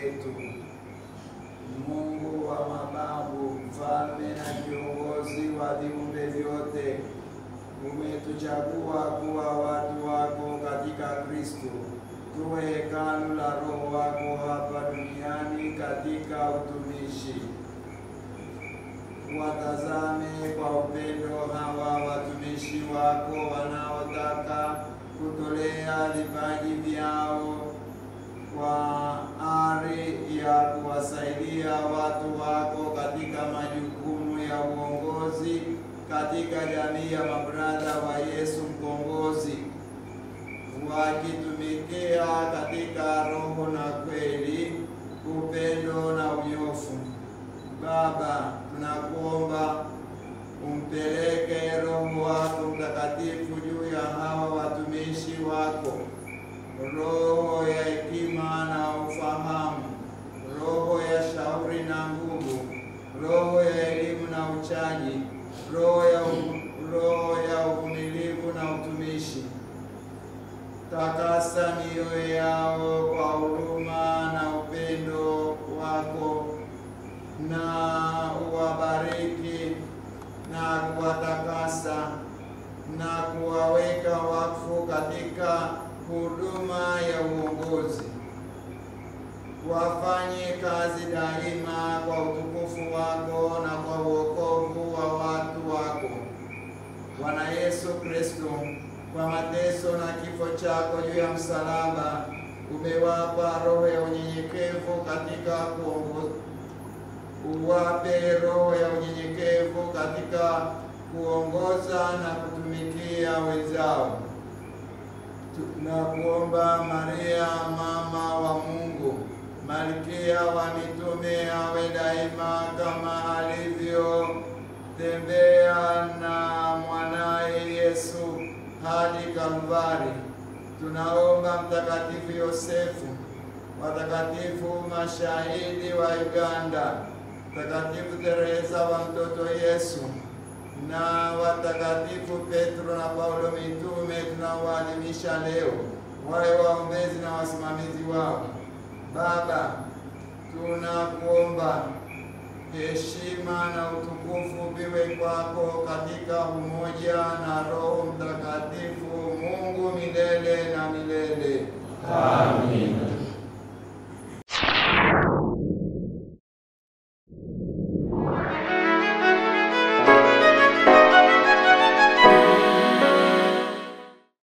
wetu, Mungu wa mababu, mfalme na kiongozi wa viumbe vyote, umetuchagua kuwa watu wako katika Kristo, tuwe hekalu la Roho wako hapa duniani katika utumishi. Watazame kwa upendo hawa watumishi wako wanaotaka kutolea vipaji vyao kwa ari ya kuwasaidia watu wako katika majukumu ya uongozi katika jamii ya mabradha wa Yesu mkombozi, wakitumikia katika roho na kweli, upendo na unyofu. Baba, tunakuomba umpeleke Roho wako Mtakatifu juu ya hawa watumishi wako, roho ya hekima na ufahamu, roho ya shauri na nguvu, roho ya elimu na uchaji, roho ya uvumilivu na utumishi. Takasa mioyo yao kwa huruma na upendo wako, na uwabariki na kuwatakasa na kuwaweka wakfu katika huduma ya uongozi. Wafanye kazi daima kwa utukufu wako na kwa wokovu wa watu wako. Bwana Yesu Kristo, kwa mateso na kifo chako juu ya msalaba, umewapa roho ya unyenyekevu katika kuongoza. Uwape roho ya unyenyekevu katika kuongoza na kutumikia wenzao. Tunakuomba Maria, mama wa Mungu, Malkia wa mitume, awe daima kama alivyotembea na mwanae Yesu hadi Kalvari. Tunaomba Mtakatifu Yosefu, watakatifu mashahidi wa Uganda, Mtakatifu Teresa wa mtoto Yesu, na watakatifu Petro na Paulo mitume tunaoadhimisha leo, wawe waombezi na wasimamizi wao. Baba, tunakuomba heshima na utukufu viwe kwako katika umoja na Roho Mtakatifu, Mungu milele na milele. Amen.